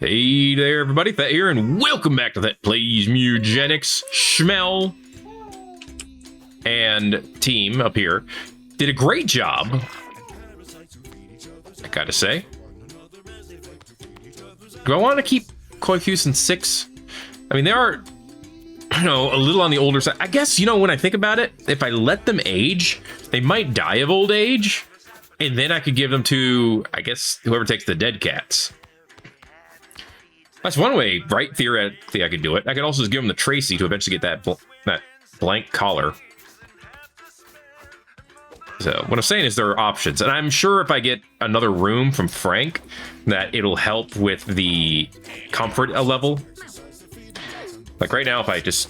Hey there, everybody. Thet here, and welcome back to Thet Plays Mewgenics. Schmel and team up here did a great job, I gotta say. Do I want to keep Coifus in 6? I mean, they are, a little on the older side. I guess, when I think about it, if I let them age, they might die of old age, and then I could give them to, I guess, whoever takes the dead cats. That's one way, right? Theoretically, I could do it. I could also just give him the Tracy to eventually get that blank collar. So what I'm saying is there are options, and I'm sure if I get another room from Frank, that it'll help with the comfort level. Like right now, if I just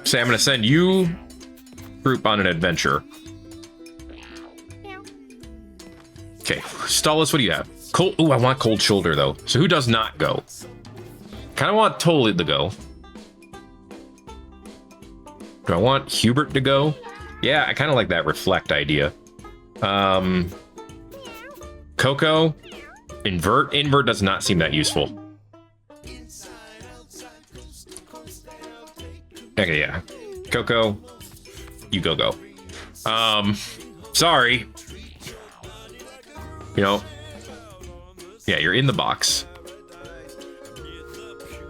say I'm going to send you group on an adventure. Okay, Stolas, what do you have? Cold. Ooh, I want Cold Shoulder, though. So who does not go? Kind of want Toll to go. Do I want Hubert to go? Yeah, I kind of like that Reflect idea. Coco. Invert. Invert does not seem that useful. Okay, yeah. Coco. You go. Sorry. Yeah, you're in the box.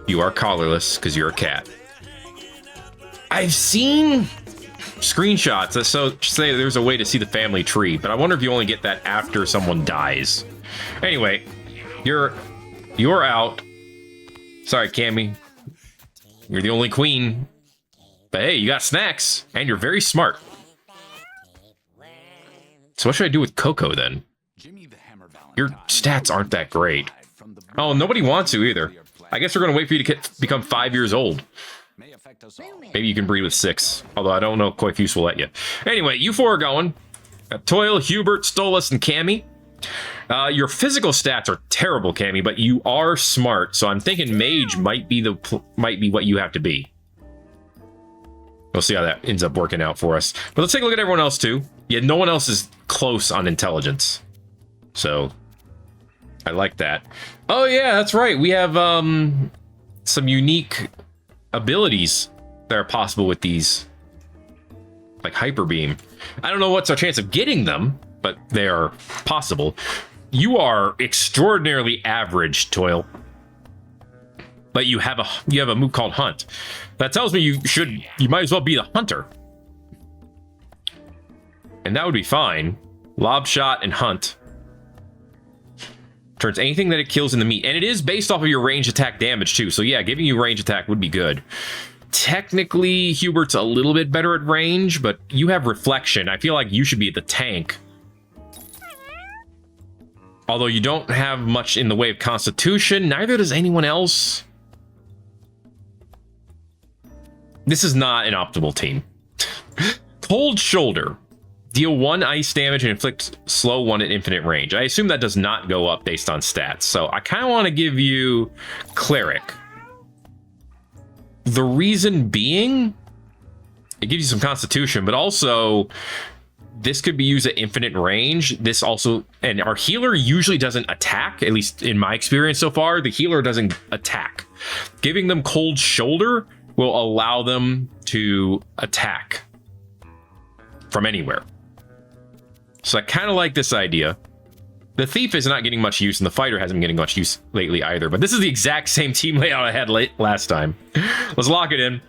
You are collarless because you're a cat. I've seen screenshots that say there's a way to see the family tree, but I wonder if you only get that after someone dies. Anyway, you're out. Sorry, Cammy. You're the only queen. But hey, you got snacks, and you're very smart. So what should I do with Coco then? Your stats aren't that great. Oh, nobody wants to either. I guess we're going to wait for you to become 5 years old. Maybe you can breed with 6. Although I don't know if Coifus will let you. Anyway, you 4 are going. Toil, Hubert, Stolas, and Cammy. Your physical stats are terrible, Cammy, but you are smart. So I'm thinking Mage might be what you have to be. We'll see how that ends up working out for us. But let's take a look at everyone else too. Yeah, no one else is close on intelligence. So I like that. Oh yeah, that's right. We have some unique abilities that are possible with these, like Hyper Beam. I don't know what's our chance of getting them, but they are possible. You are extraordinarily average, Toil. But you have a move called Hunt. That tells me you might as well be the hunter. And that would be fine. Lob Shot and Hunt. Turns anything that it kills in the meat. And it is based off of your range attack damage too. So yeah, giving you range attack would be good. Technically, Hubert's a little bit better at range, but you have Reflection. I feel like you should be the tank. Although you don't have much in the way of Constitution, neither does anyone else. This is not an optimal team. Cold Shoulder. Deal 1 ice damage and inflict slow 1 at infinite range. I assume that does not go up based on stats. So I kind of want to give you Cleric. The reason being, it gives you some Constitution, but also this could be used at infinite range. This also, and our healer usually doesn't attack, at least in my experience so far. The healer doesn't attack. Giving them Cold Shoulder will allow them to attack from anywhere. So I kind of like this idea. The Thief is not getting much use, and the Fighter hasn't been getting much use lately either. But this is the exact same team layout I had last time. Let's lock it in.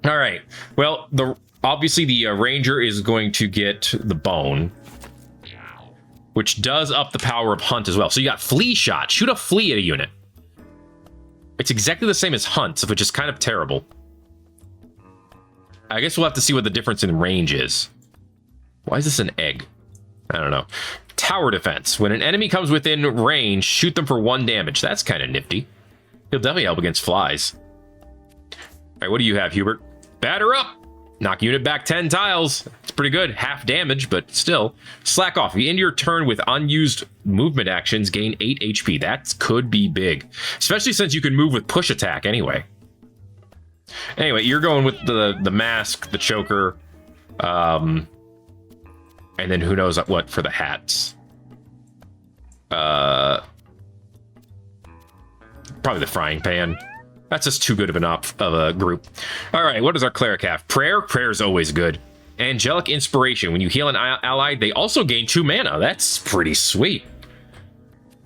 All right. Well, obviously the Ranger is going to get the Bone, which does up the power of Hunt as well. So you got Flea Shot. Shoot a flea at a unit. It's exactly the same as Hunt, which is kind of terrible. I guess we'll have to see what the difference in range is. Why is this an egg? I don't know. Tower Defense. When an enemy comes within range, shoot them for 1 damage. That's kind of nifty. He'll definitely help against flies. All right, what do you have, Hubert? Batter up. Knock unit back 10 tiles. It's pretty good. Half damage, but still. Slack off. If you end your turn with unused movement actions, gain 8 HP. That could be big. Especially since you can move with push attack anyway. Anyway, you're going with the mask, the choker, and then who knows what for the hats. Probably the frying pan. That's just too good of a group. All right, what does our cleric have? Prayer. Prayer's always good. Angelic inspiration. When you heal an ally, they also gain 2 mana. That's pretty sweet.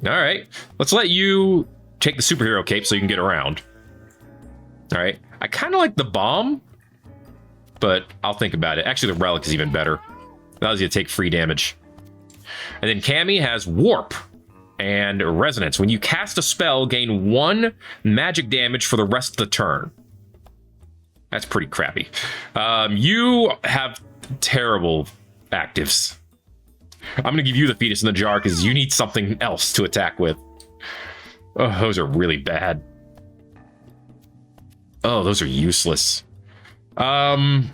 All right, let's let you take the superhero cape so you can get around. All right, I kind of like the bomb, but I'll think about it. Actually, the relic is even better. Allows you to take free damage. And then Cammy has warp and resonance. When you cast a spell, gain 1 magic damage for the rest of the turn. That's pretty crappy. You have terrible actives. I'm going to give you the fetus in the jar because you need something else to attack with. Oh, those are really bad. Oh, those are useless. I'm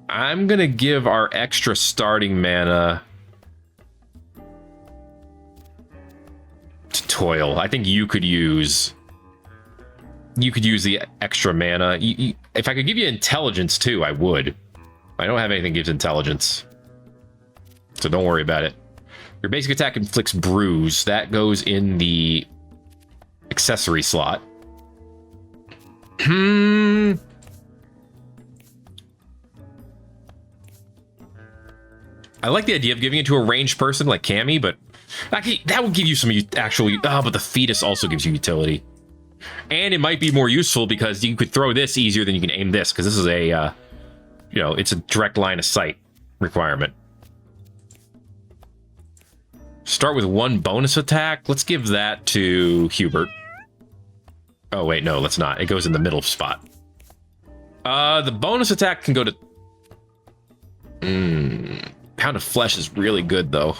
going to give our extra starting mana to Toil. I think you could use the extra mana. If I could give you intelligence too, I would. I don't have anything that gives intelligence, so don't worry about it. Your basic attack inflicts bruise. That goes in the accessory slot. I like the idea of giving it to a ranged person like Cammy, but actually, that would give you some actual... but the fetus also gives you utility. And it might be more useful because you could throw this easier than you can aim this, because this is a, it's a direct line of sight requirement. Start with 1 bonus attack. Let's give that to Hubert. Oh, wait, no, let's not. It goes in the middle spot. The bonus attack can go to... Pound of Flesh is really good, though.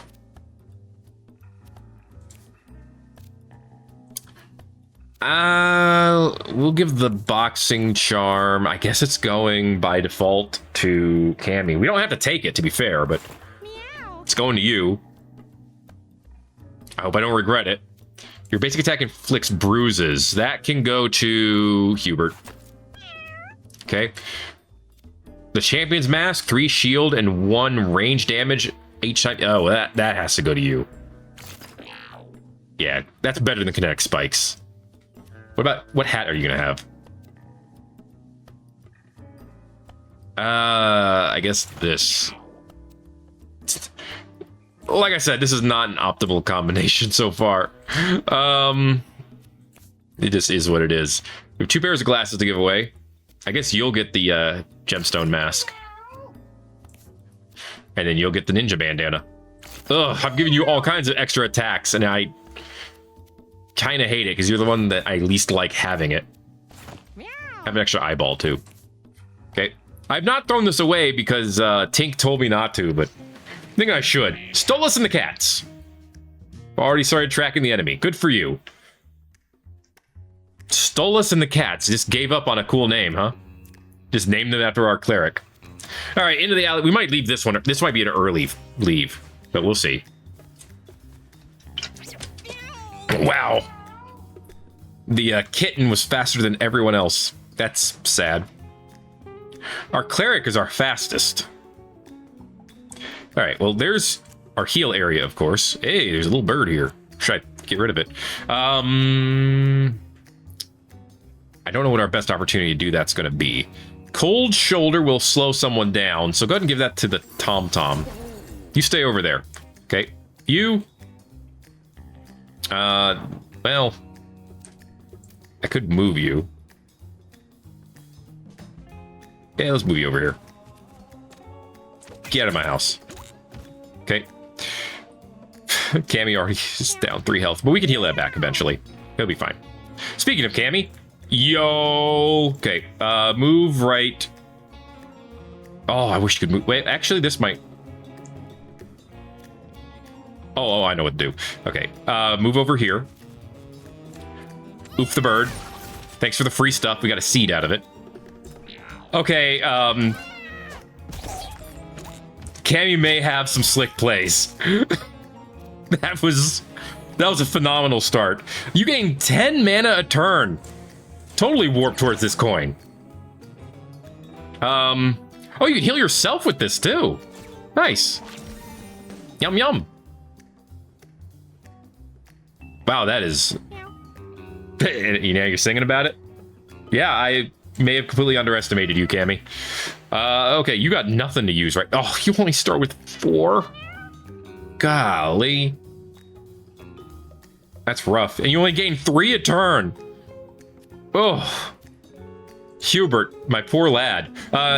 We'll give the boxing charm. I guess it's going by default to Cammy. We don't have to take it, to be fair, but it's going to you. I hope I don't regret it. Your basic attack inflicts bruises. That can go to Hubert. Okay. The Champion's Mask, 3 shield and 1 range damage each time. Oh, that has to go to you. Yeah, that's better than kinetic spikes. What hat are you gonna have? I guess this. Like I said, this is not an optimal combination so far. It just is what it is. We have 2 pairs of glasses to give away. I guess you'll get the gemstone mask. And then you'll get the ninja bandana. Ugh, I've given you all kinds of extra attacks, and I kind of hate it because you're the one that I least like having it. I have an extra eyeball too. Okay, I've not thrown this away because Tink told me not to, but I think I should. Stolas and the cats. Already started tracking the enemy. Good for you. Stolas and the cats just gave up on a cool name, huh? Just named them after our cleric. All right, into the alley. We might leave this one. This might be an early leave, but we'll see. Wow. The kitten was faster than everyone else. That's sad. Our cleric is our fastest. All right, well, there's our heal area, of course. Hey, there's a little bird here. Should I get rid of it? I don't know what our best opportunity to do that's going to be. Cold Shoulder will slow someone down, so go ahead and give that to the Tom-Tom. You stay over there. Okay. You... well... I could move you. Yeah, let's move you over here. Get out of my house. Okay. Cammy already is down 3 health, but we can heal that back eventually. He'll be fine. Speaking of Cammy... Yo! Okay, move right. Oh, I wish you could move. Wait, actually, this might... Oh, I know what to do. Okay, move over here. Oof the bird. Thanks for the free stuff. We got a seed out of it. Okay, Cammy may have some slick plays. That was a phenomenal start. You gain 10 mana a turn. Totally warp towards this coin. Oh, you can heal yourself with this too. Nice. Yum yum. Wow, that is You know, you're singing about it? Yeah, I may have completely underestimated you, Cammy. Okay, you got nothing to use, right? Oh, you only start with 4? Golly. That's rough. And you only gain 3 a turn. Oh. Hubert, my poor lad.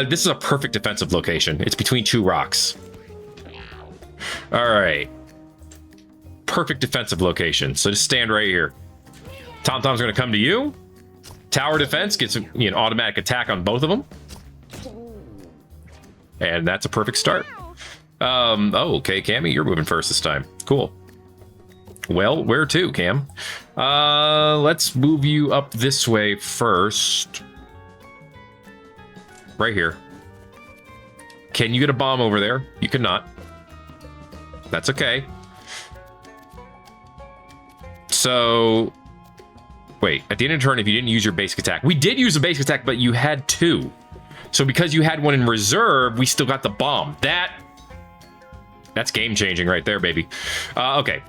This is a perfect defensive location. It's between 2 rocks. All right. Perfect defensive location. So just stand right here. Tom-Tom's going to come to you. Tower defense gets an automatic attack on both of them. And that's a perfect start. Oh, okay, Cammy, you're moving first this time. Cool. Well, where to, Cam? Let's move you up this way first. Right here. Can you get a bomb over there? You cannot. That's okay. So, wait, at the end of the turn, if you didn't use your basic attack, we did use a basic attack, but you had 2. So because you had one in reserve, we still got the bomb. That's game changing right there, baby. Okay.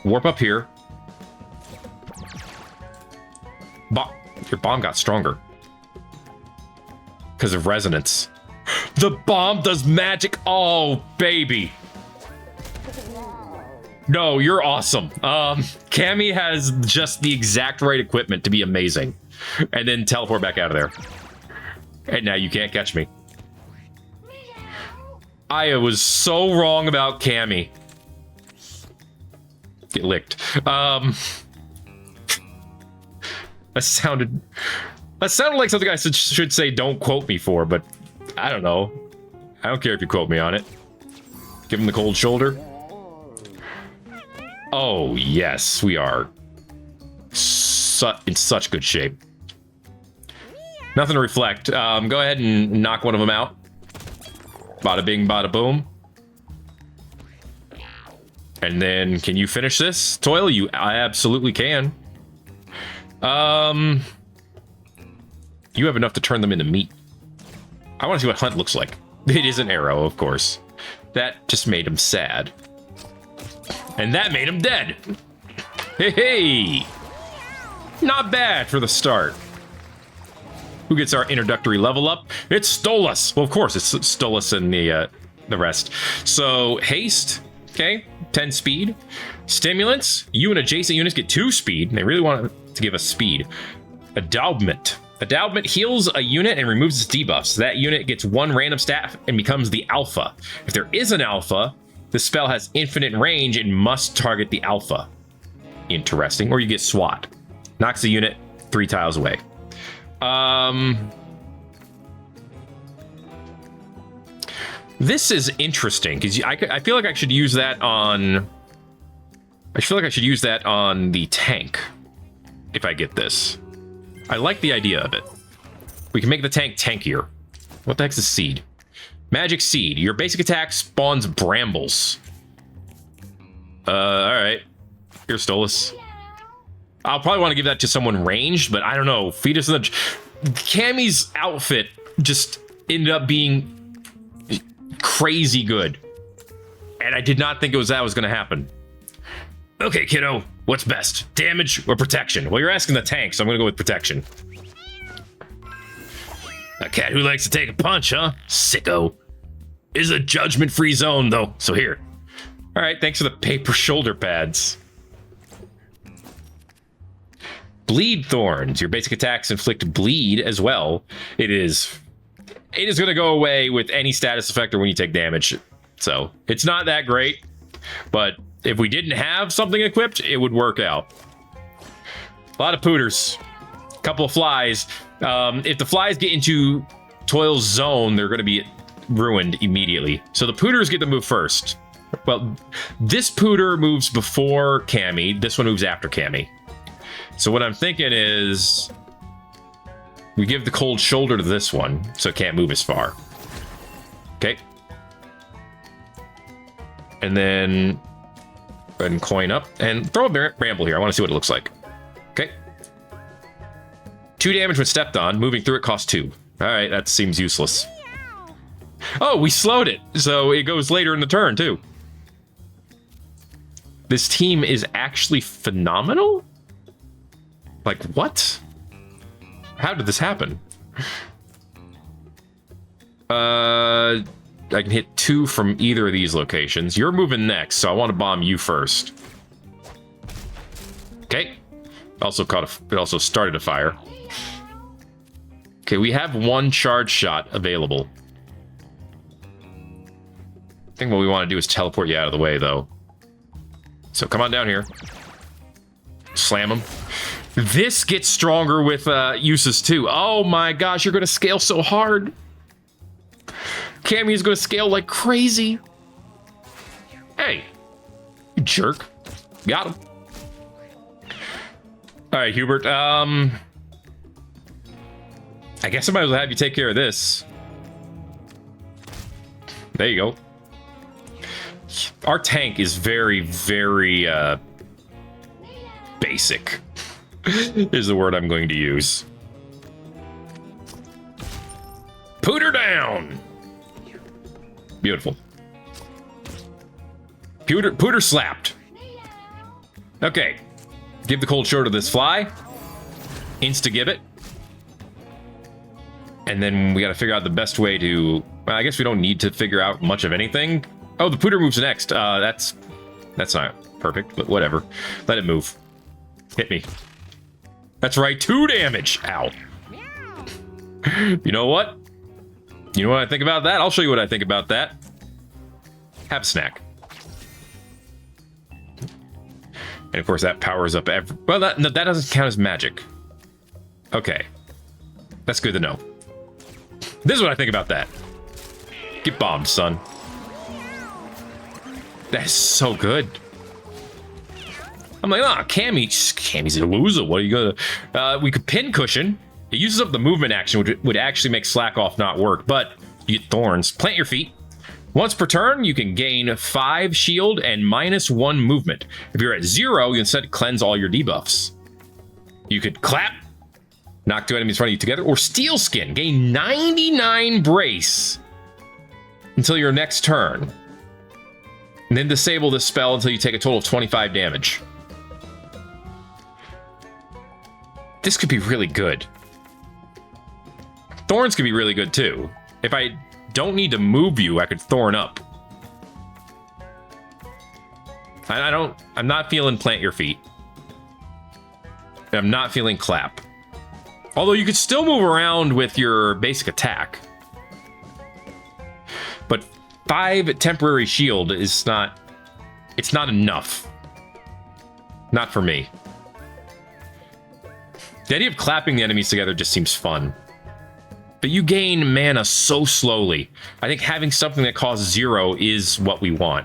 Warp up here. Your bomb got stronger. Because of resonance. The bomb does magic. Oh, baby. No, you're awesome. Cammy has just the exact right equipment to be amazing. And then teleport back out of there. And now you can't catch me. I was so wrong about Cammy. Get licked. That sounded like something I should say don't quote me for, but I don't know. I don't care if you quote me on it. Give him the cold shoulder. Oh, yes, we are in such good shape. Nothing to reflect. Go ahead and knock one of them out. Bada bing, bada boom. And then, can you finish this, Toil? I absolutely can. You have enough to turn them into meat. I want to see what Hunt looks like. It is an arrow, of course. That just made him sad. And that made him dead. Hey! Not bad for the start. Who gets our introductory level up? It's Stolas. Well, of course, it's Stolas and the rest. So, haste, okay, 10 speed. Stimulants, you and adjacent units get 2 speed. They really want to give us speed. Endowment. Endowment heals a unit and removes its debuffs. That unit gets 1 random stat and becomes the alpha. If there is an alpha, the spell has infinite range and must target the alpha. Interesting. Or you get SWAT. Knocks the unit 3 tiles away. This is interesting because I feel like I should use that on. I feel like I should use that on the tank if I get this. I like the idea of it. We can make the tank tankier. What the heck's a seed? Magic seed. Your basic attack spawns brambles. All right. Here, Stolas. I'll probably want to give that to someone ranged, but I don't know. Fetus in the... Cammy's outfit just ended up being crazy good. And I did not think that was going to happen. Okay, kiddo. What's best? Damage or protection? Well, you're asking the tank, so I'm going to go with protection. A cat who likes to take a punch, huh? Sicko. Is a judgment-free zone, though, so here. All right, thanks for the paper shoulder pads. Bleed Thorns. Your basic attacks inflict bleed as well. It is going to go away with any status effect or when you take damage. So it's not that great, but if we didn't have something equipped, it would work out. A lot of pooters. A couple of flies. If the flies get into Toil's zone, they're going to be ruined immediately. So the pooters get to move first. Well, this pooter moves before Cammy. This one moves after Cammy. So what I'm thinking is we give the cold shoulder to this one so it can't move as far. Okay. And then go ahead and coin up and throw a bramble here. I want to see what it looks like. Okay. 2 damage when stepped on. Moving through it costs 2. All right, that seems useless. Oh, we slowed it. So it goes later in the turn, too. This team is actually phenomenal. Like, what? How did this happen? I can hit 2 from either of these locations. You're moving next, so I want to bomb you first. Okay. It also started a fire. Okay, we have 1 charge shot available. I think what we want to do is teleport you out of the way, though. So come on down here. Slam him. This gets stronger with uses, too. Oh my gosh, you're going to scale so hard. Cammy is going to scale like crazy. Hey, you jerk. Got him. All right, Hubert. I guess I might as well have you take care of this. There you go. Our tank is very, very basic. Is the word I'm going to use. Put her down. Beautiful. Put her slapped. Okay. Give the cold shoulder to this fly. Insta-gibbet. And then we got to figure out the best way to... Well, I guess we don't need to figure out much of anything. Oh, the pooter moves next. That's not perfect, but whatever. Let it move. Hit me. That's right, 2 damage. Ow. You know what? You know what I think about that? I'll show you what I think about that. Have a snack. And of course that powers up every... Well, that doesn't count as magic. Okay. That's good to know. This is what I think about that. Get bombed, son. That's so good. I'm like, Cammy's a loser. What are you gonna... we could pin cushion. It uses up the movement action, which would actually make slack off not work, but you get thorns. Plant your feet. Once per turn, you can gain 5 shield and -1 movement. If you're at 0, you instead cleanse all your debuffs. You could clap, knock 2 enemies in front of you together, or steel skin. Gain 99 brace until your next turn. And then disable this spell until you take a total of 25 damage. This could be really good. Thorns could be really good too. If I don't need to move you, I could thorn up. I'm not feeling plant your feet. And I'm not feeling clap. Although you could still move around with your basic attack. But 5 temporary shield is not... It's not enough. Not for me. The idea of clapping the enemies together just seems fun. But you gain mana so slowly. I think having something that costs 0 is what we want.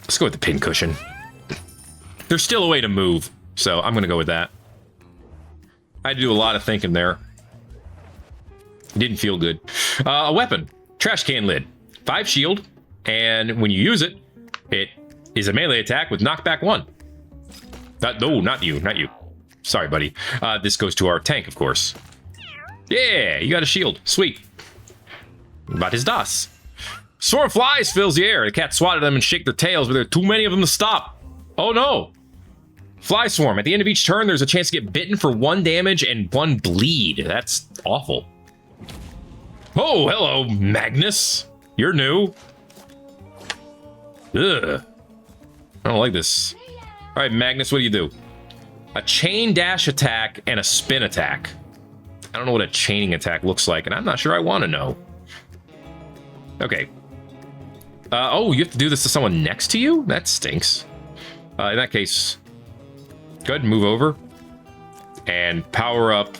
Let's go with the pincushion. There's still a way to move, so I'm going to go with that. I had to do a lot of thinking there. It didn't feel good. A weapon. Trash can lid. 5 shield, and when you use it, it is a melee attack with knockback 1. No, not you. Sorry, buddy. This goes to our tank, of course. Yeah, you got a shield. Sweet. What is das? Swarm of flies fills the air. The cat swatted them and shake their tails, but there are too many of them to stop. Oh no. Fly swarm. At the end of each turn, there's a chance to get bitten for 1 damage and 1 bleed. That's awful. Oh, hello, Magnus. You're new. Ugh. I don't like this. All right, Magnus, what do you do? A chain dash attack and a spin attack. I don't know what a chaining attack looks like, and I'm not sure I want to know. Okay. Oh, you have to do this to someone next to you? That stinks. In that case, go ahead and move over. And power up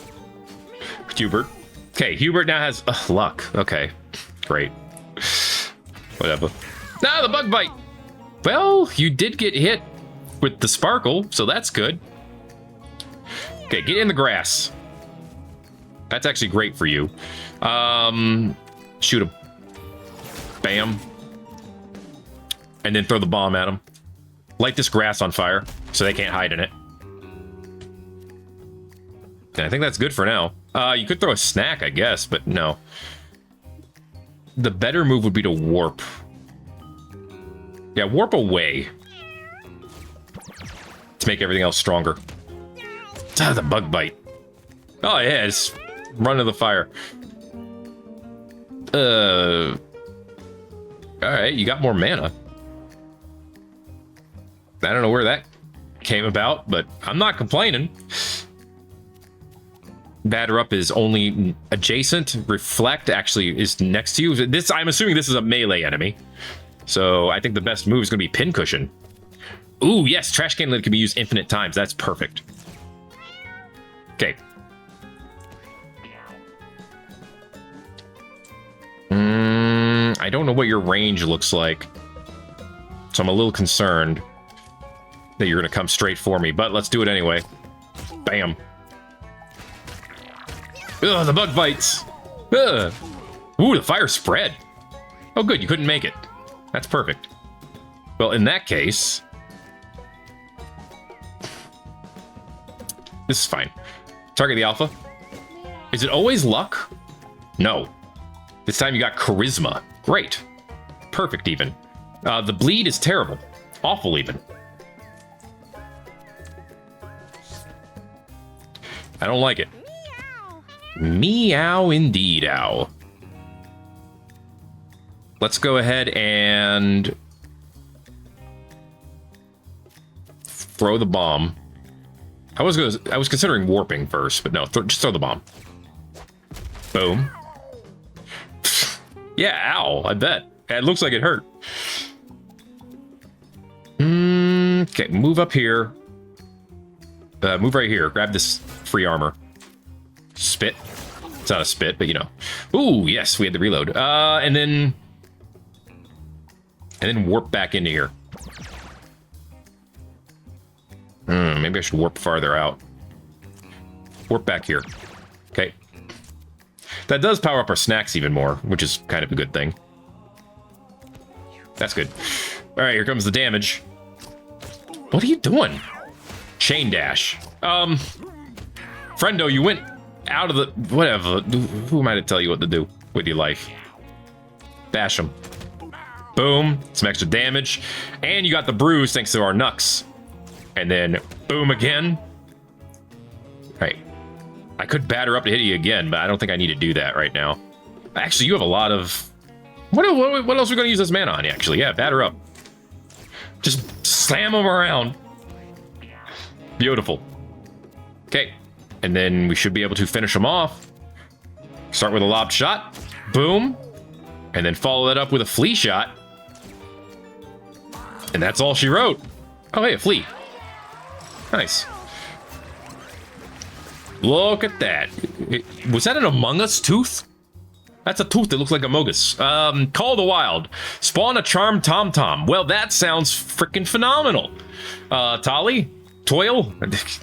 Hubert. Okay, Hubert now has luck. Okay, great. Whatever. Ah, the bug bite! Well, you did get hit with the sparkle, so that's good. Okay, get in the grass. That's actually great for you. Shoot him. Bam. And then throw the bomb at him. Light this grass on fire so they can't hide in it. And I think that's good for now. You could throw a snack, I guess, but no. The better move would be to warp. Yeah, warp away. To make everything else stronger. Ah, the bug bite. Oh, yeah, it's run to the fire. Alright, you got more mana. I don't know where that came about, but I'm not complaining. Batter up is only adjacent. Reflect actually is next to you. This, I'm assuming this is a melee enemy. So I think the best move is going to be Pincushion. Ooh, yes, Trash Can Lid can be used infinite times. That's perfect. Okay. I don't know what your range looks like. So I'm a little concerned that you're going to come straight for me, but let's do it anyway. Bam. Ugh, the bug bites. Ugh. Ooh, the fire spread. Oh, good, you couldn't make it. That's perfect. Well, in that case... This is fine. Target the alpha. Is it always luck? No. This time you got charisma. Great. Perfect, even. The bleed is terrible. Awful, even. I don't like it. Meow indeed, ow. Let's go ahead and throw the bomb. I was considering warping first, but no, just throw the bomb. Boom. Yeah, ow, I bet. It looks like it hurt. Okay, move up here. Move right here. Grab this free armor. Spit. It's not a spit, but you know. Ooh, yes, we had the reload. And then warp back into here. Maybe I should warp farther out. Warp back here. Okay. That does power up our snacks even more, which is kind of a good thing. That's good. All right, here comes the damage. What are you doing? Chain dash. Friendo, you went out of the... Whatever. Who am I to tell you what to do with your life? Bash him. Boom. Some extra damage. And you got the bruise thanks to our Nux. And then boom again. Right. I could batter up to hit you again, but I don't think I need to do that right now. Actually, you have a lot of... What else are we going to use this mana on, actually? Yeah, batter up. Just slam them around. Beautiful. Okay. And then we should be able to finish them off. Start with a lob shot. Boom. And then follow that up with a flea shot. And that's all she wrote. Oh, hey, a flea. Nice. Look at that. Was that an Among Us tooth? That's a tooth that looks like Among Us. Call the Wild. Spawn a charmed Tom-Tom. Well, that sounds freaking phenomenal. Tolly? Toil?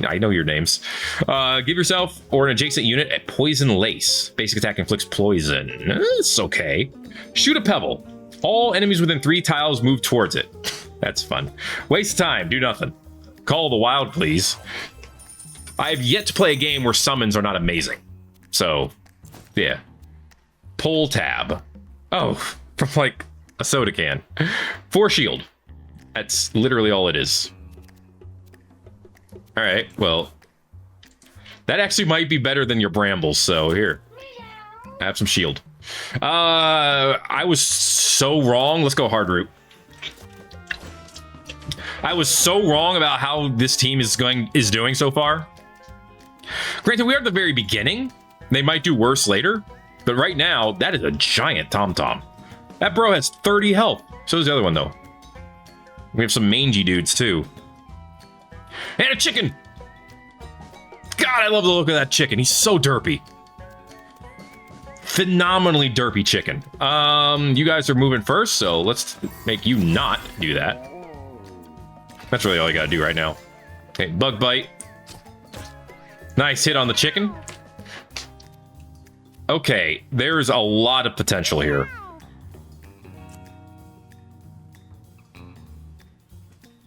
I know your names. Give yourself or an adjacent unit a poison lace. Basic attack inflicts poison. It's okay. Shoot a pebble. All enemies within 3 tiles move towards it. That's fun. Waste time. Do nothing. Call the Wild, please. I have yet to play a game where summons are not amazing. So, yeah. Pull tab. Oh, from like a soda can. 4 shield. That's literally all it is. All right, well, that actually might be better than your brambles. So here, have some shield. I was so wrong. Let's go hard route. I was so wrong about how this team is doing so far. Granted, we are at the very beginning. They might do worse later, but right now, that is a giant Tom-Tom. That bro has 30 health. So does the other one, though. We have some mangy dudes, too. And a chicken! God, I love the look of that chicken. He's so derpy. Phenomenally derpy chicken. You guys are moving first, so let's make you not do that. That's really all you gotta do right now. Okay, bug bite. Nice hit on the chicken. Okay, there's a lot of potential here.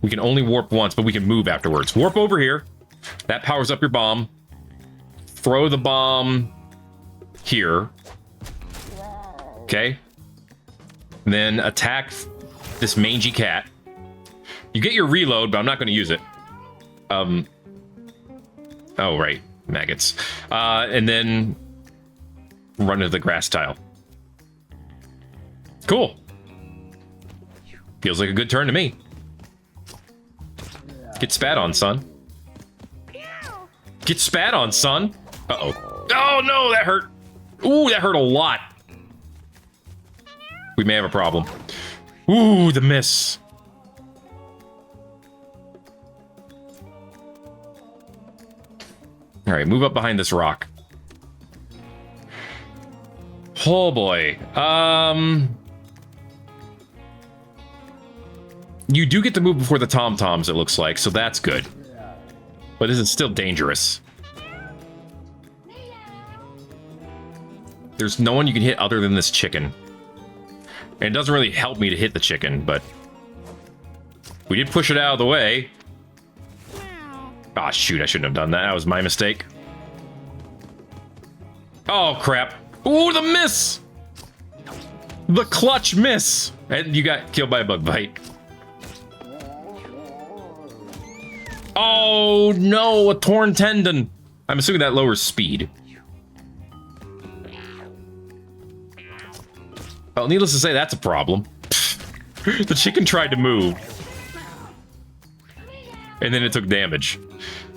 We can only warp once, but we can move afterwards. Warp over here. That powers up your bomb. Throw the bomb here. Okay. Then attack this mangy cat. You get your reload, but I'm not going to use it. Oh, right. Maggots. And then run to the grass tile. Cool. Feels like a good turn to me. Get spat on, son. Get spat on, son. Uh-oh. Oh, no, that hurt. Ooh, that hurt a lot. We may have a problem. Ooh, the miss. All right, move up behind this rock. Oh, boy. You do get to move before the tom-toms, it looks like, so that's good. But this is still dangerous. There's no one you can hit other than this chicken. And it doesn't really help me to hit the chicken, but... we did push it out of the way. Ah, shoot, I shouldn't have done that. That was my mistake. Oh, crap. Ooh, the miss! The clutch miss! And you got killed by a bug bite. Oh, no, a torn tendon. I'm assuming that lowers speed. Well, needless to say, that's a problem. The chicken tried to move. And then it took damage.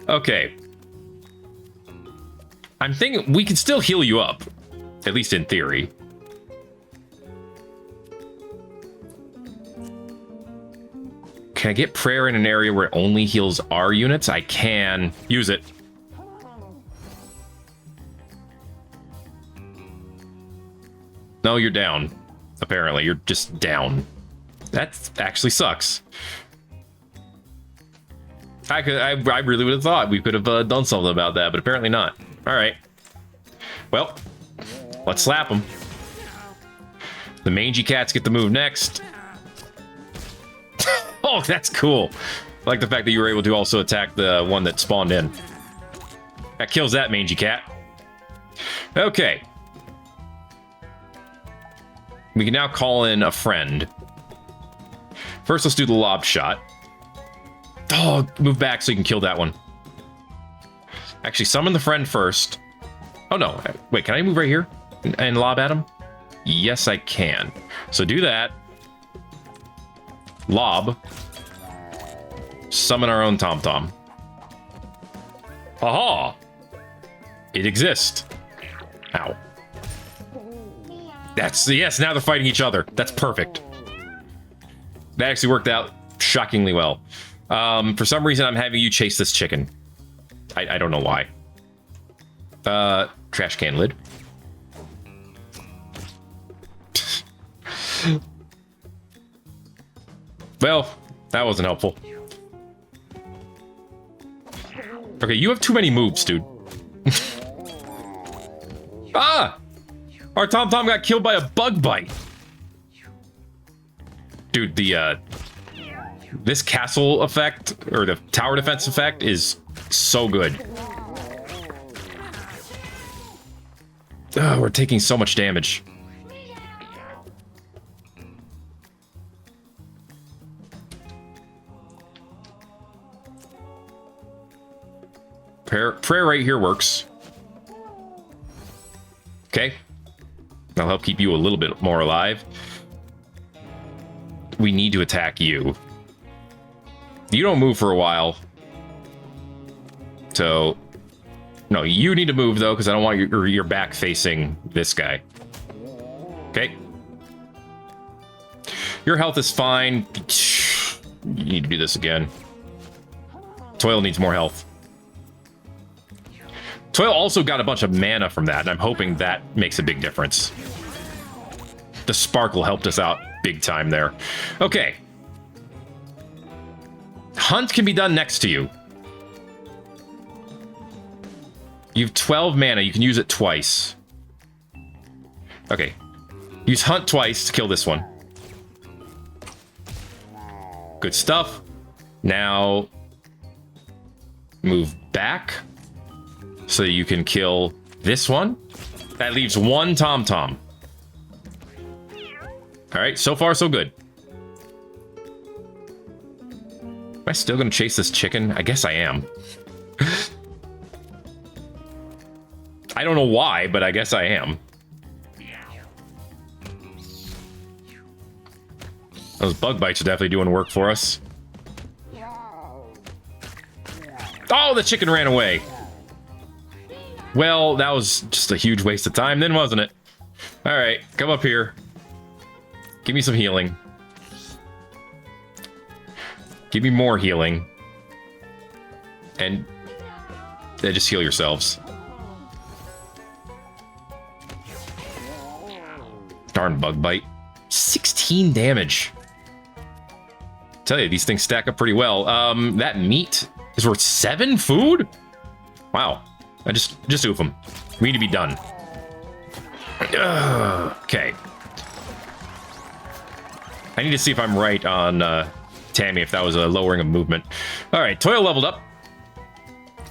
Okay. I'm thinking we can still heal you up. At least in theory. Can I get prayer in an area where it only heals our units? I can. Use it. No, you're down. Apparently, you're just down. That actually sucks. I really would have thought we could have done something about that, but apparently not. All right. Well, let's slap them. The mangy cats get the move next. Oh, that's cool. I like the fact that you were able to also attack the one that spawned in. That kills that mangy cat. Okay. We can now call in a friend. First, let's do the lob shot. Oh, move back so you can kill that one. Actually, summon the friend first. Oh, no. Wait, can I move right here and lob at him? Yes, I can. So do that. Lob. Summon our own tom-tom. Aha! It exists. Ow. That's, yes, now they're fighting each other. That's perfect. That actually worked out shockingly well. For some reason, I'm having you chase this chicken. I don't know why. Trash can lid. Well, that wasn't helpful. Okay, you have too many moves, dude. Ah! Our tom-tom got killed by a bug bite. Dude, the, this castle effect, or the tower defense effect, is so good. Oh, we're taking so much damage. Prayer right here works. Okay. That'll help keep you a little bit more alive. We need to attack you. You don't move for a while. So... no, you need to move, though, because I don't want your back facing this guy. Okay. Your health is fine. You need to do this again. Toil needs more health. Toil also got a bunch of mana from that, and I'm hoping that makes a big difference. The sparkle helped us out big time there. Okay. Hunt can be done next to you. You have 12 mana. You can use it twice. Okay. Use Hunt twice to kill this one. Good stuff. Now, move back so you can kill this one. That leaves one tom-tom. All right, so far so good. still gonna chase this chicken? I guess I am. I don't know why, but I guess I am. Those bug bites are definitely doing work for us. Oh, the chicken ran away. Well, that was just a huge waste of time then, wasn't it? All right, come up here. Give me some healing. Give me more healing. And just heal yourselves. Darn bug bite. 16 damage. Tell you, these things stack up pretty well. That meat is worth 7 food? Wow. I just oof them. We need to be done. Okay. I need to see if I'm right on Tammy, if that was a lowering of movement. All right, Toil leveled up.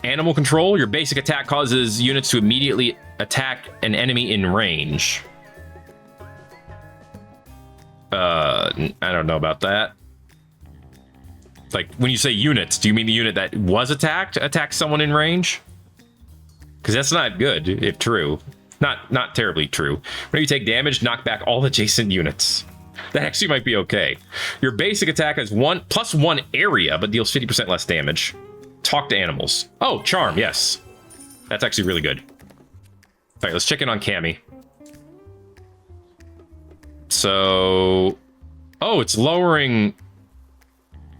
Animal control. Your basic attack causes units to immediately attack an enemy in range. I don't know about that. Like, when you say units, do you mean the unit that was attacked attacks someone in range? Because that's not good, if true. Not terribly true. When you take damage, knock back all adjacent units. That actually might be okay. Your basic attack has +1 area, but deals 50% less damage. Talk to animals. Oh, charm, yes. That's actually really good. All right, let's check in on Cammy. So... Oh, it's lowering...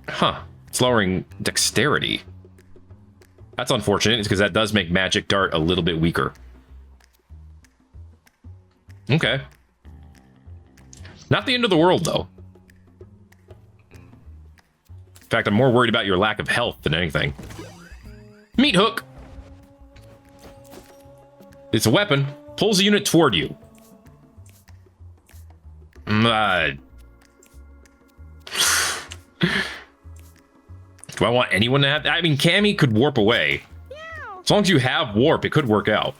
Huh. It's lowering dexterity. That's unfortunate, because that does make Magic Dart a little bit weaker. Okay. Not the end of the world, though. In fact, I'm more worried about your lack of health than anything. Meat hook! It's a weapon. Pulls a unit toward you. Do I want anyone to have... I mean, Cammy could warp away. As long as you have warp, it could work out.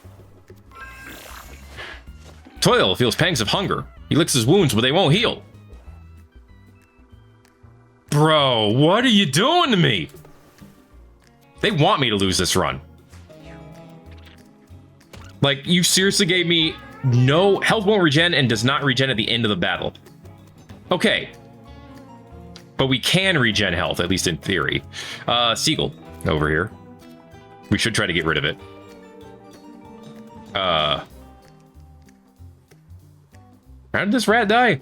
Toil feels pangs of hunger. He licks his wounds, but they won't heal. Bro, what are you doing to me? They want me to lose this run. Like, you seriously gave me no... Health won't regen and does not regen at the end of the battle. Okay. But we can regen health, at least in theory. Seagull, over here. We should try to get rid of it. How did this rat die?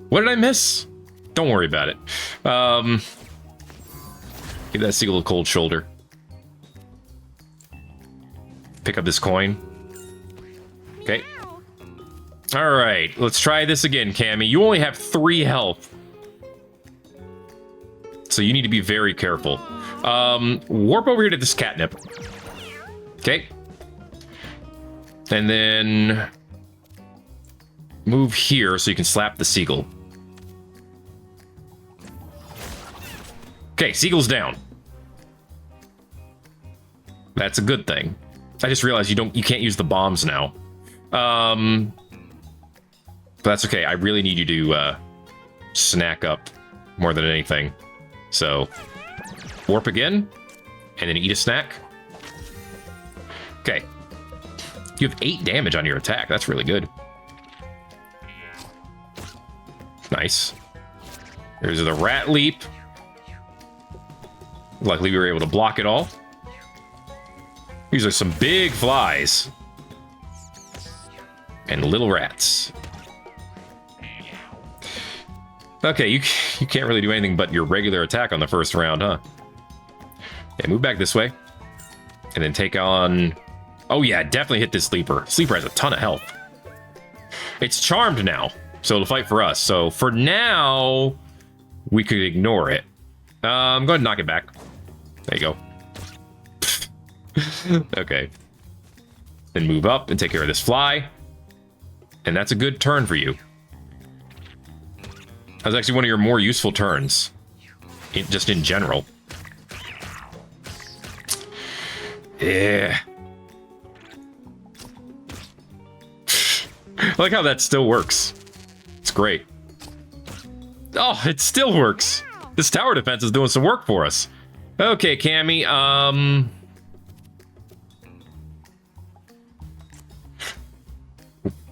What did I miss? Don't worry about it. Give that seagull a cold shoulder. Pick up this coin. Okay. All right, let's try this again, Cammy. You only have 3 health. So you need to be very careful. Warp over here to this catnip. Okay. And then move here so you can slap the seagull. Okay, seagull's down. That's a good thing. I just realized you can't use the bombs now. But that's okay. I really need you to snack up more than anything. So, warp again, and then eat a snack. Okay. You have 8 damage on your attack. That's really good. Nice. There's the rat leap. Luckily, we were able to block it all. These are some big flies. And little rats. Okay, you can't really do anything but your regular attack on the first round, huh? Yeah, move back this way. And then take on... Oh yeah, definitely hit this sleeper. Sleeper has a ton of health. It's charmed now, so it'll fight for us. So for now, we could ignore it. Go ahead and knock it back. There you go. Okay. Then move up and take care of this fly. And that's a good turn for you. That's actually one of your more useful turns. Just in general. Yeah. I like how that still works. It's great. Oh, it still works. This tower defense is doing some work for us. Okay, Cammy,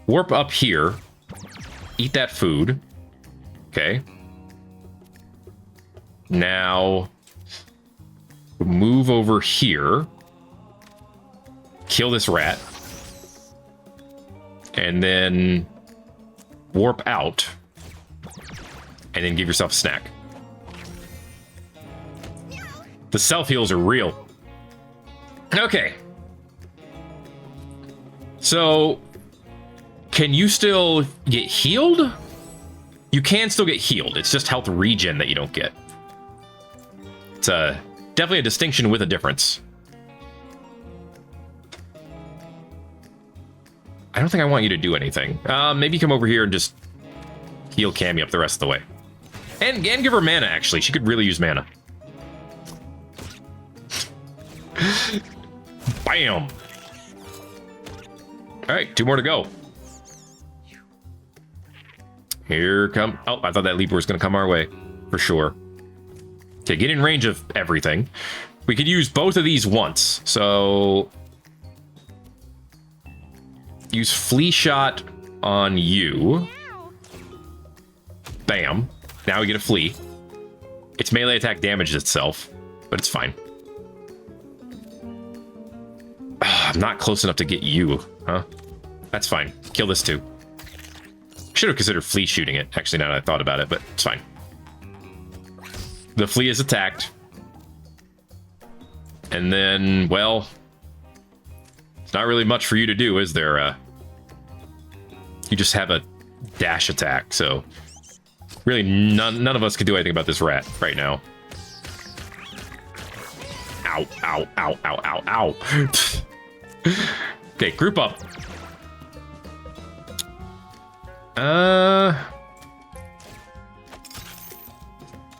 warp up here. Eat that food. Okay. Now, move over here. Kill this rat. And then warp out. And then give yourself a snack. The self-heals are real. Okay. So, can you still get healed? You can still get healed. It's just health regen that you don't get. It's definitely a distinction with a difference. I don't think I want you to do anything. Maybe come over here and just heal Cammy up the rest of the way. And give her mana, actually. She could really use mana. Bam! Alright, 2 more to go. Here come... Oh, I thought that leaper was going to come our way. For sure. Okay, get in range of everything. We could use both of these once. So... use Flea Shot on you. Bam. Now we get a Flea. Its melee attack damages itself, but it's fine. I'm not close enough to get you, huh? That's fine. Kill this too. Should have considered flea shooting it, actually, now that I thought about it, but it's fine. The flea is attacked. And then, well... it's not really much for you to do, is there? You just have a dash attack, so... really, none of us can do anything about this rat right now. Ow, ow, ow, ow, ow, ow. Okay, group up.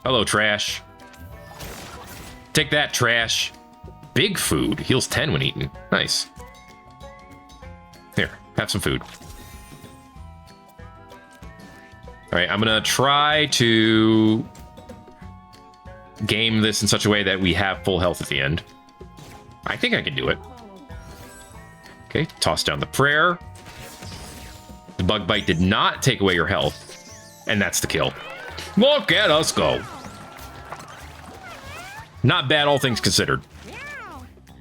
Hello, trash. Take that, trash. Big food. Heals 10 when eaten. Nice. Here, have some food. Alright, I'm gonna try to game this in such a way that we have full health at the end. I think I can do it. Okay, toss down the prayer. The bug bite did not take away your health. And that's the kill. Look at us go. Not bad, all things considered.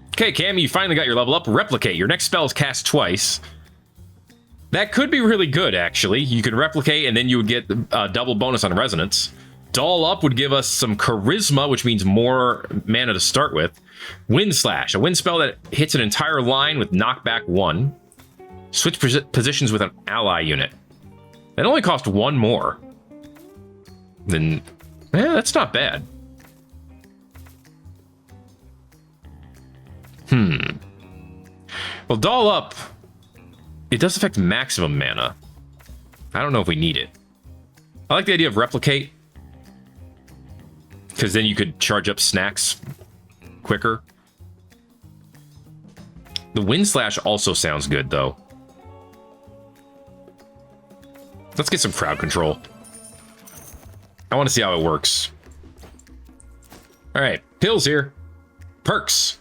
Okay, Cam, you finally got your level up. Replicate. Your next spell is cast twice. That could be really good, actually. You could replicate, and then you would get a double bonus on resonance. Doll Up would give us some charisma, which means more mana to start with. Wind Slash, a wind spell that hits an entire line with knockback 1. Switch positions with an ally unit. That only cost 1 more. Then, that's not bad. Well, Doll Up, it does affect maximum mana. I don't know if we need it. I like the idea of Replicate, because then you could charge up snacks quicker. The Wind Slash also sounds good, though. Let's get some crowd control. I want to see how it works. Alright, pills here. Perks.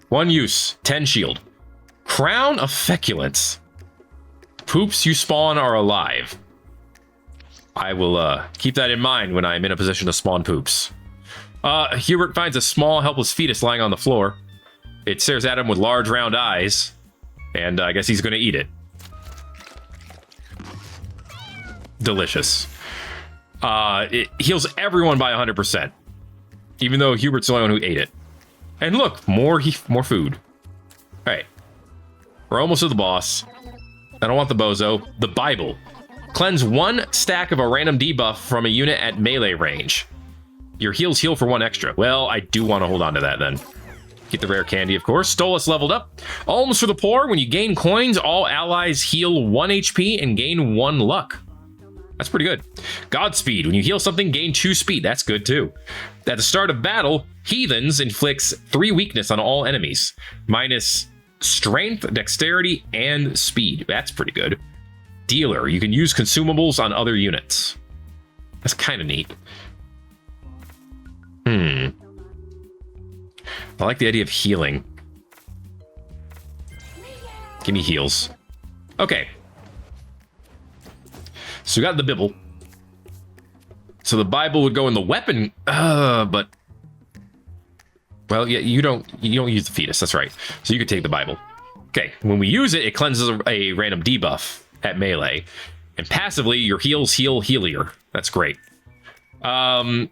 1 use, 10 shield. Crown of Feculence. Poops you spawn are alive. I will keep that in mind when I'm in a position to spawn poops. Hubert finds a small, helpless fetus lying on the floor. It stares at him with large, round eyes. And I guess he's going to eat it. Delicious. It heals everyone by 100%. Even though Hubert's the only one who ate it. And look, more food. Alright. We're almost to the boss. I don't want the bozo. The Bible. Cleanse 1 stack of a random debuff from a unit at melee range. Your heals heal for 1 extra. Well, I do want to hold on to that then. Get the rare candy, of course. Stolas leveled up. Alms for the poor. When you gain coins, all allies heal 1 HP and gain 1 luck. That's pretty good. Godspeed. When you heal something, gain 2 speed. That's good too. At the start of battle, Heathens inflicts 3 weakness on all enemies. Minus strength, dexterity, and speed. That's pretty good. Dealer. You can use consumables on other units. That's kind of neat. I like the idea of healing. Give me heals. Okay. So we got the Bible. So the Bible would go in the weapon, but... Well, yeah, you don't use the fetus, that's right. So you could take the Bible. Okay, when we use it, it cleanses a random debuff at melee. And passively, your heals heal healier. That's great. Cammy,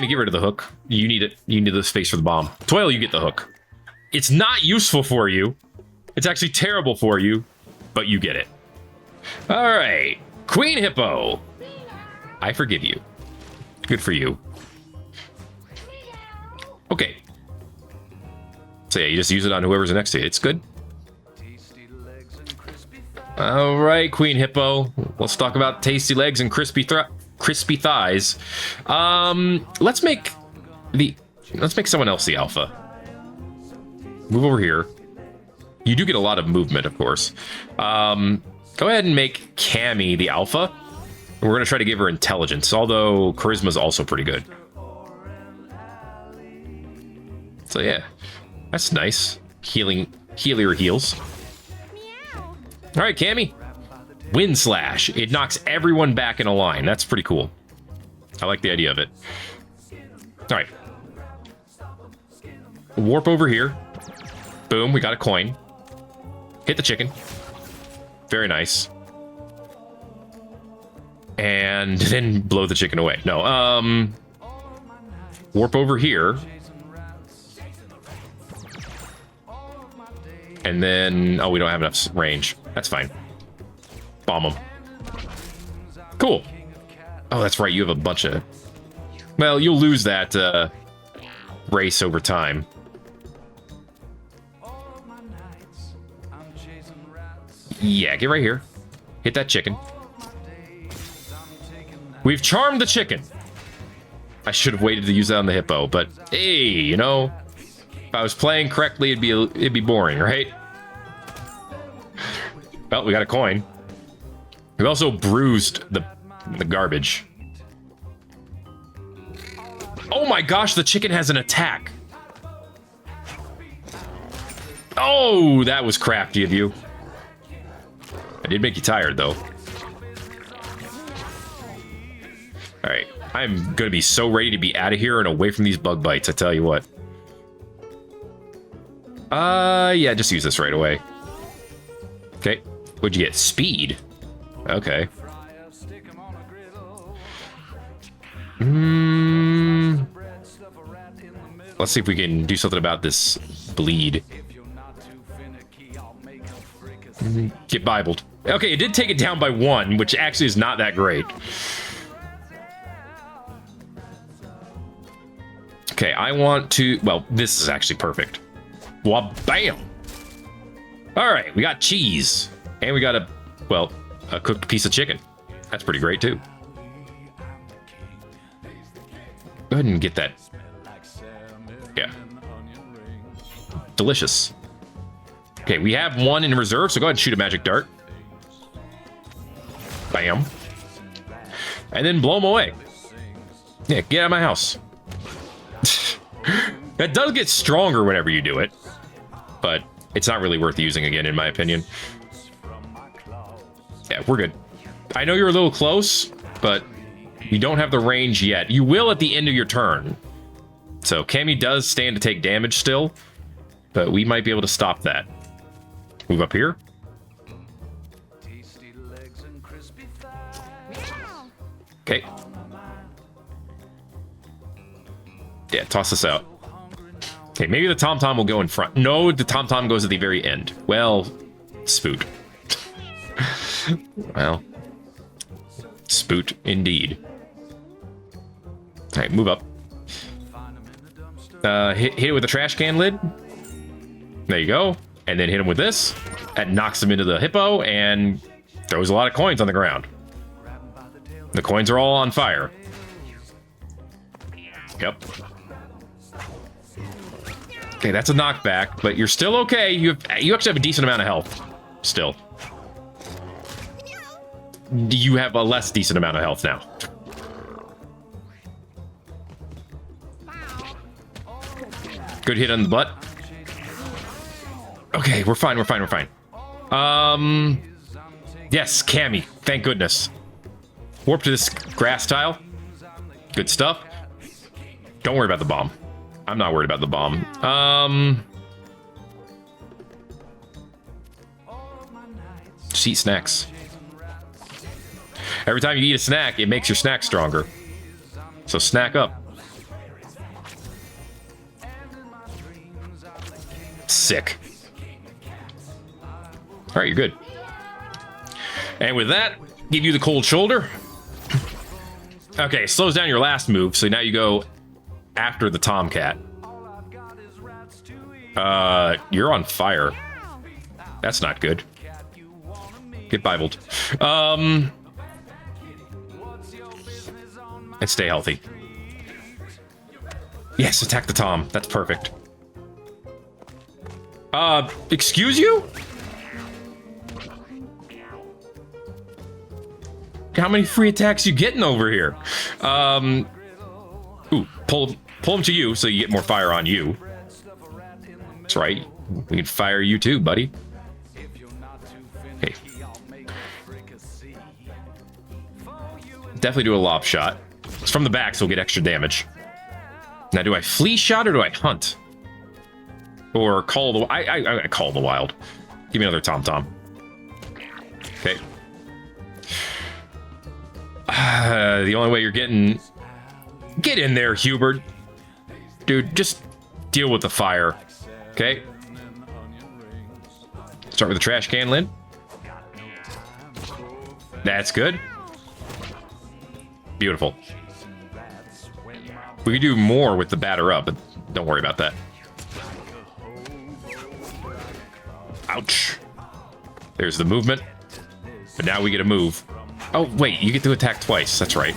get rid of the hook. You need it. You need the space for the bomb. Toil, you get the hook. It's not useful for you. It's actually terrible for you, but you get it. All right, Queen Hippo. I forgive you. Good for you. Okay. So yeah, you just use it on whoever's next to you. It's good. All right, Queen Hippo. Let's talk about tasty legs and crispy thighs. Let's make someone else the alpha. Move over here. You do get a lot of movement, of course. Go ahead and make Cammy the alpha. And we're gonna try to give her intelligence, although charisma is also pretty good. So yeah, that's nice. Healer heals. All right, Cammy. Wind Slash. It knocks everyone back in a line. That's pretty cool. I like the idea of it. All right. Warp over here. Boom, we got a coin. Hit the chicken. Very nice. And then blow the chicken away. No, warp over here. And then, oh, we don't have enough range. That's fine. Bomb them. Cool. Oh, that's right. You have a bunch of... Well, you'll lose that race over time. Yeah, get right here. Hit that chicken. We've charmed the chicken. I should have waited to use that on the hippo, but hey, you know, if I was playing correctly, it'd be boring, right? Well, we got a coin. We also bruised the garbage. Oh my gosh, the chicken has an attack. Oh, that was crafty of you. I did make you tired, though. Alright, I'm gonna be so ready to be out of here and away from these bug bites, I tell you what. Yeah, just use this right away. Okay, what'd you get? Speed? Okay. Let's see if we can do something about this bleed. Get Bibled. Okay, it did take it down by 1, which actually is not that great. Okay, I want to... Well, this is actually perfect. Bam! Alright, we got cheese. And we got a cooked piece of chicken. That's pretty great, too. Go ahead and get that. Yeah. Delicious. Okay, we have 1 in reserve, so go ahead and shoot a magic dart. Bam. And then blow them away. Yeah, get out of my house. That does get stronger whenever you do it, but it's not really worth using again, in my opinion. Yeah, we're good. I know you're a little close, but you don't have the range yet. You will at the end of your turn. So Cammy does stand to take damage still, but we might be able to stop that. Move up here. Okay. Yeah, toss this out. Okay, maybe the Tom-Tom will go in front. No, the Tom-Tom goes at the very end. Well, spoot. Well, spoot indeed. All right, move up. Hit it with a trash can lid. There you go. And then hit him with this. That knocks him into the hippo and throws a lot of coins on the ground. The coins are all on fire. Yep. Okay, that's a knockback, but you're still okay. You actually have a decent amount of health. Still. You have a less decent amount of health now. Good hit on the butt. Okay, we're fine, we're fine, we're fine. Yes, Cammy. Thank goodness. Warp to this grass tile. Good stuff. Don't worry about the bomb. I'm not worried about the bomb. Just eat snacks. Every time you eat a snack, it makes your snack stronger. So snack up. Sick. Alright, you're good. And with that, give you the cold shoulder. Okay, slows down your last move, so now you go after the Tomcat. You're on fire. That's not good. Get Bibled. And stay healthy. Yes, attack the Tom. That's perfect. Excuse you? How many free attacks you getting over here? Ooh, pull him to you so you get more fire on you. That's right. We can fire you too, buddy. Okay. Definitely do a lob shot. It's from the back, so we'll get extra damage. Now, do I flee shot or do I hunt? Or call the... I call the wild. Give me another Tom-Tom. Okay. The only way you're getting... Get in there, Hubert. Dude, just deal with the fire. Okay? Start with the trash can lid. That's good. Beautiful. We could do more with the batter up, but don't worry about that. Ouch. There's the movement. But now we get a move. Oh, wait, you get to attack twice. That's right.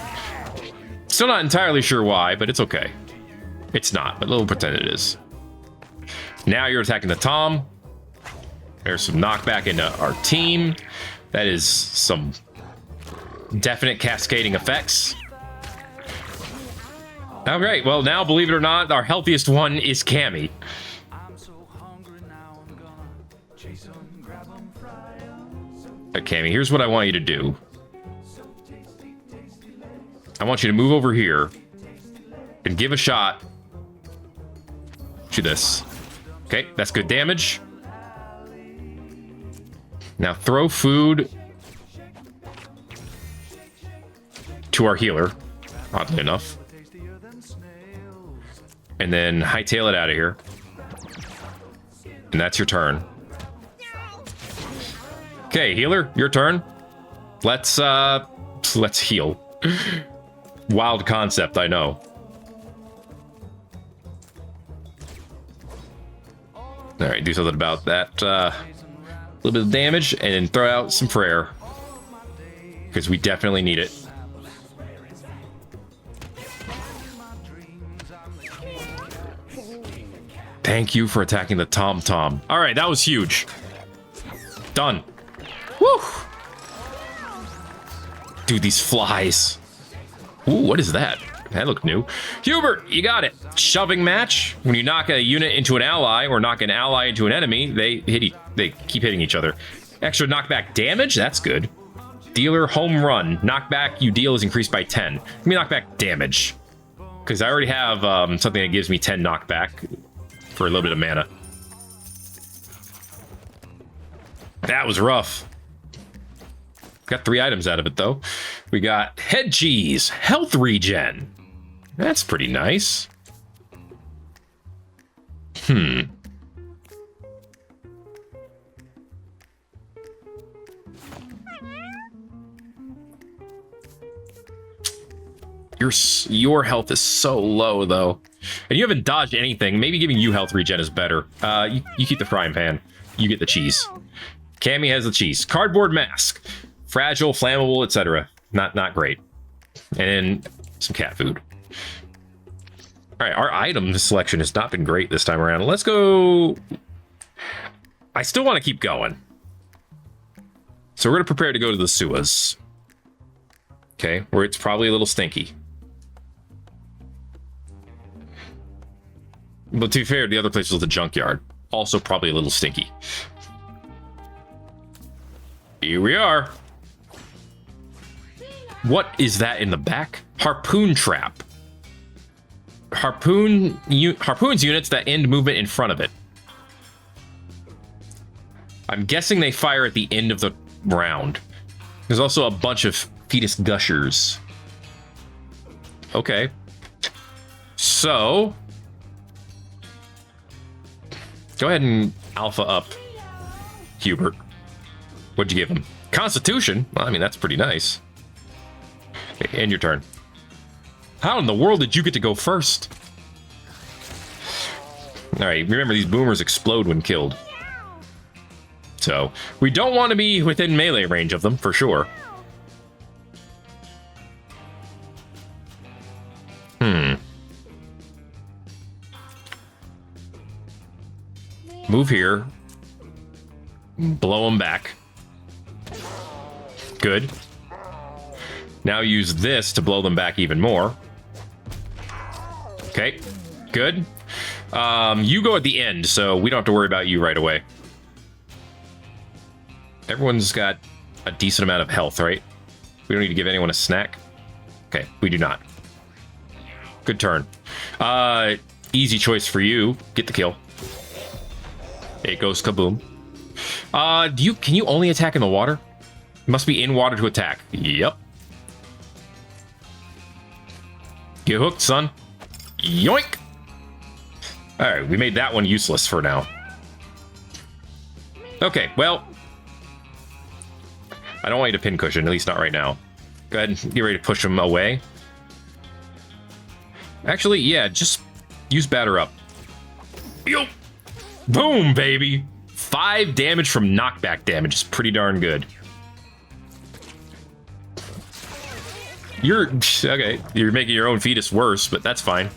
Still not entirely sure why, but it's okay. It's not, but we'll pretend it is. Now you're attacking the Tom. There's some knockback into our team. That is some definite cascading effects. All right, well, now, believe it or not, our healthiest one is Cammy. Cammy, here's what I want you to do. I want you to move over here and give a shot to this. Okay, that's good damage. Now throw food to our healer, oddly enough. And then hightail it out of here. And that's your turn. Okay, healer, your turn. Let's heal. Wild concept, I know. All right, do something about that. A little bit of damage, and then throw out some prayer. Because we definitely need it. Thank you for attacking the Tom-Tom. All right, that was huge. Done. Woo! Dude, these flies. Ooh, what is that? That looked new. Hubert, you got it. Shoving match. When you knock a unit into an ally or knock an ally into an enemy, they keep hitting each other. Extra knockback damage? That's good. Dealer home run. Knockback you deal is increased by 10. Give me knockback damage. Because I already have something that gives me 10 knockback for a little bit of mana. That was rough. Got 3 items out of it, though. We got head cheese, health regen. That's pretty nice. Your health is so low, though. And you haven't dodged anything. Maybe giving you health regen is better. You keep the frying pan. You get the cheese. Cammy has the cheese. Cardboard mask. Fragile, flammable, etc. Not great. And then some cat food. All right, our item selection has not been great this time around. Let's go. I still want to keep going. So we're going to prepare to go to the sewers. Okay, where it's probably a little stinky. But to be fair, the other place was the junkyard. Also probably a little stinky. Here we are. What is that in the back? Harpoon trap. Harpoons units that end movement in front of it. I'm guessing they fire at the end of the round. There's also a bunch of fetus gushers. Okay. So, go ahead and alpha up Hubert. What'd you give him? Constitution? Well, I mean, that's pretty nice. Okay, end your turn. How in the world did you get to go first? Alright, remember these boomers explode when killed. So, we don't want to be within melee range of them, for sure. Move here. Blow them back. Good. Now use this to blow them back even more. Okay, good. You go at the end, so we don't have to worry about you right away. Everyone's got a decent amount of health, right? We don't need to give anyone a snack. Okay, we do not. Good turn. Easy choice for you. Get the kill. It goes kaboom. Can you only attack in the water? You must be in water to attack. Yep. Get hooked, son. Yoink! Alright, we made that one useless for now. Okay, well, I don't want you to pincushion, at least not right now. Go ahead and get ready to push him away. Actually, yeah, just use batter up. Yo! Boom, baby! 5 damage from knockback damage is pretty darn good. Okay, you're making your own fetus worse, but that's fine.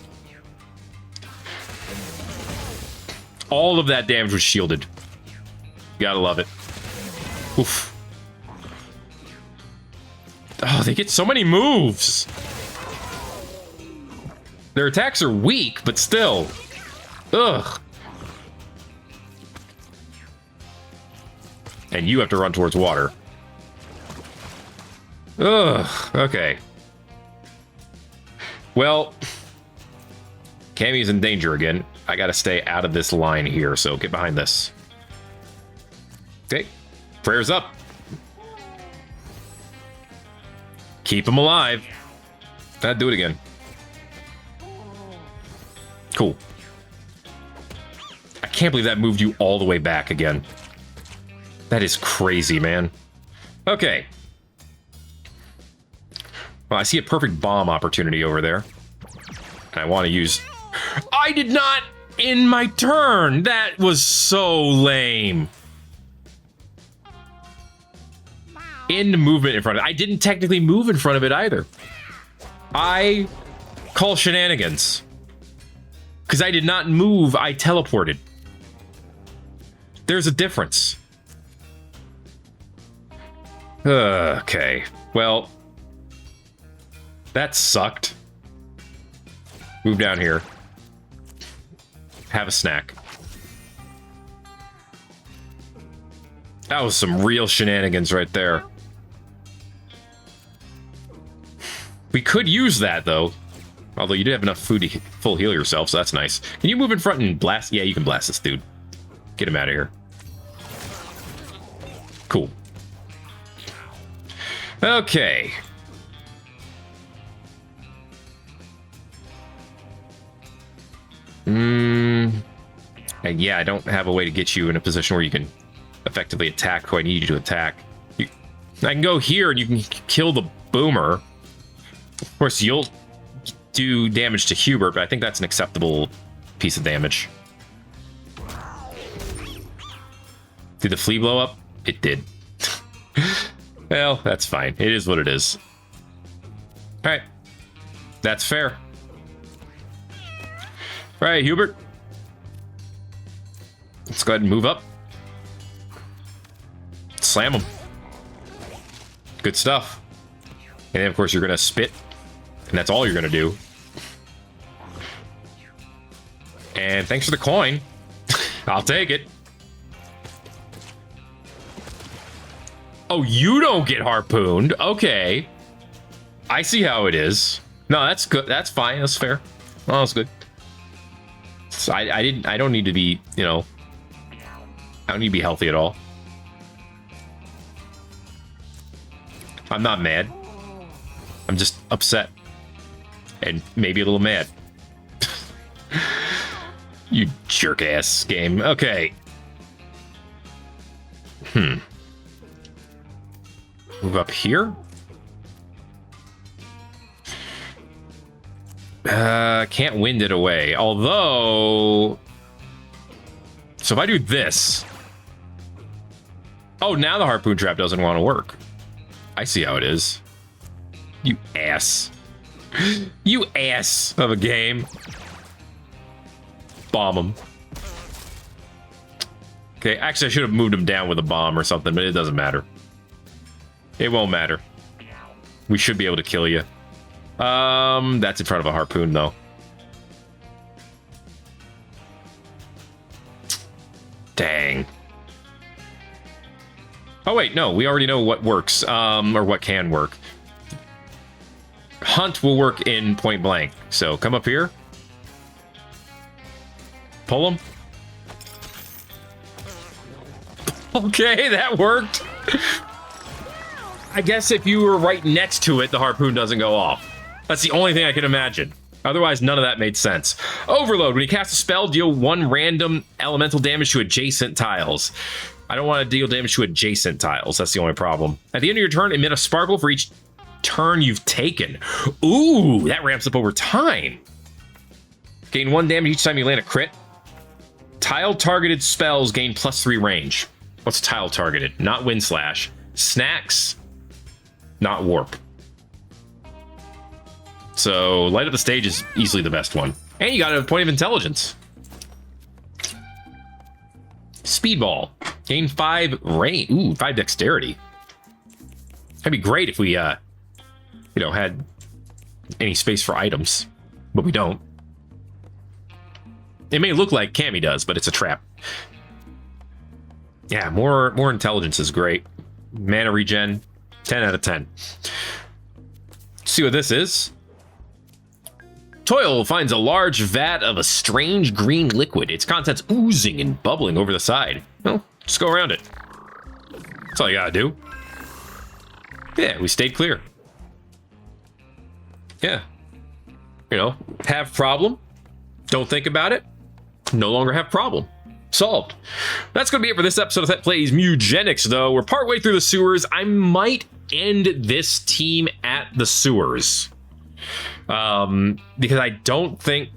All of that damage was shielded. You gotta love it. Oof. Oh, they get so many moves. Their attacks are weak, but still. Ugh. And you have to run towards water. Ugh, okay. Well, Cammy's in danger again. I gotta stay out of this line here, so get behind this. Okay, prayers up. Keep him alive. Do it again. Cool. I can't believe that moved you all the way back again. That is crazy, man. Okay. Well, I see a perfect bomb opportunity over there. And I want to use... I did not end my turn! That was so lame. End movement in front of it. I didn't technically move in front of it either. I call shenanigans. Because I did not move, I teleported. There's a difference. Okay, well, that sucked. Move down here. Have a snack. That was some real shenanigans right there. We could use that, though. Although you do have enough food to full heal yourself, so that's nice. Can you move in front and blast? Yeah, you can blast this dude. Get him out of here. Cool. Okay. Yeah, I don't have a way to get you in a position where you can effectively attack who I need you to attack. I can go here and you can kill the boomer. Of course, you'll do damage to Hubert, but I think that's an acceptable piece of damage. Did the flea blow up? It did. Well, that's fine. It is what it is. All right. That's fair. All right, Hubert. Let's go ahead and move up. Slam him. Good stuff. And then, of course, you're going to spit. And that's all you're going to do. And thanks for the coin. I'll take it. Oh, you don't get harpooned. Okay. I see how it is. No, that's good. That's fine. That's fair. Oh, that's good. So I don't need to be, you know, I don't need to be healthy at all. I'm not mad. I'm just upset. And maybe a little mad. You jerk ass game. Okay. Move up here. Can't wind it away. Although... So if I do this... Oh, now the harpoon trap doesn't want to work. I see how it is. You ass. You ass of a game. Bomb him. Okay, actually I should have moved him down with a bomb or something, but it doesn't matter. It won't matter. We should be able to kill you. That's in front of a harpoon, though. Dang. Oh, wait, no. We already know what works, or what can work. Hunt will work in point blank. So come up here. Pull him. Okay, that worked. I guess if you were right next to it, the harpoon doesn't go off. That's the only thing I can imagine. Otherwise, none of that made sense. Overload. When you cast a spell, deal 1 random elemental damage to adjacent tiles. I don't want to deal damage to adjacent tiles. That's the only problem. At the end of your turn, emit a sparkle for each turn you've taken. Ooh, that ramps up over time. Gain 1 damage each time you land a crit. Tile targeted spells gain +3 range. What's tile targeted? Not wind slash. Snacks. Not warp. So light up the stage is easily the best one. And you got a point of intelligence. Speedball. Gain 5 range. Ooh, 5 dexterity. That'd be great if we, you know, had any space for items. But we don't. It may look like Cammy does, but it's a trap. Yeah, more intelligence is great. Mana regen, 10 out of 10. Let's see what this is. Toil finds a large vat of a strange green liquid. Its contents oozing and bubbling over the side. Well, just go around it. That's all you gotta do. Yeah, we stayed clear. Yeah. You know, have problem. Don't think about it. No longer have problem. Solved. That's going to be it for this episode of Thet Plays Mewgenics, though. We're partway through the sewers. I might end this team at the sewers. Because I don't think...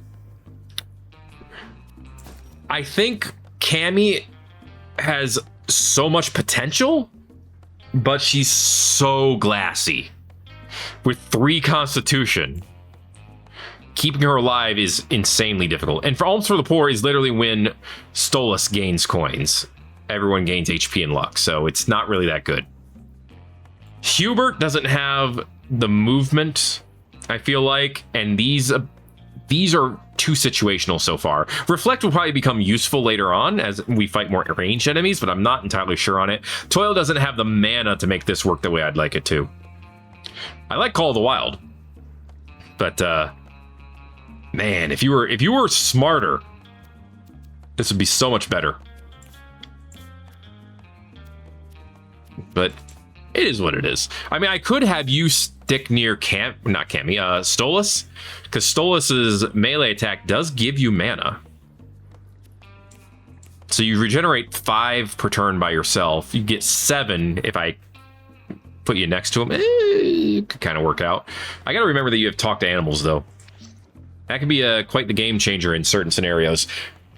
I think Cammy has so much potential, but she's so glassy. With 3 constitution, keeping her alive is insanely difficult. And for Alms for the Poor is literally when Stolas gains coins. Everyone gains HP and luck, so it's not really that good. Hubert doesn't have the movement, I feel like, and these are too situational so far. Reflect will probably become useful later on as we fight more ranged enemies, but I'm not entirely sure on it. Toil doesn't have the mana to make this work the way I'd like it to. I like Call of the Wild, but man, if you were smarter, this would be so much better. But it is what it is. I mean, I could have you stick near Stolas, because Stolas's melee attack does give you mana. So you regenerate 5 per turn by yourself. You get 7 if I put you next to him. It could kind of work out. I got to remember that you have talked to animals, though. That can be quite the game changer in certain scenarios.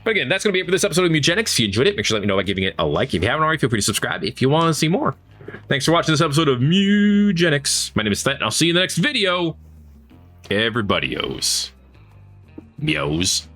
But again, that's going to be it for this episode of Mewgenics. If you enjoyed it, make sure to let me know by giving it a like. If you haven't already, feel free to subscribe if you want to see more. Thanks for watching this episode of Mewgenics. My name is Thet, and I'll see you in the next video. Everybody-os. Meows.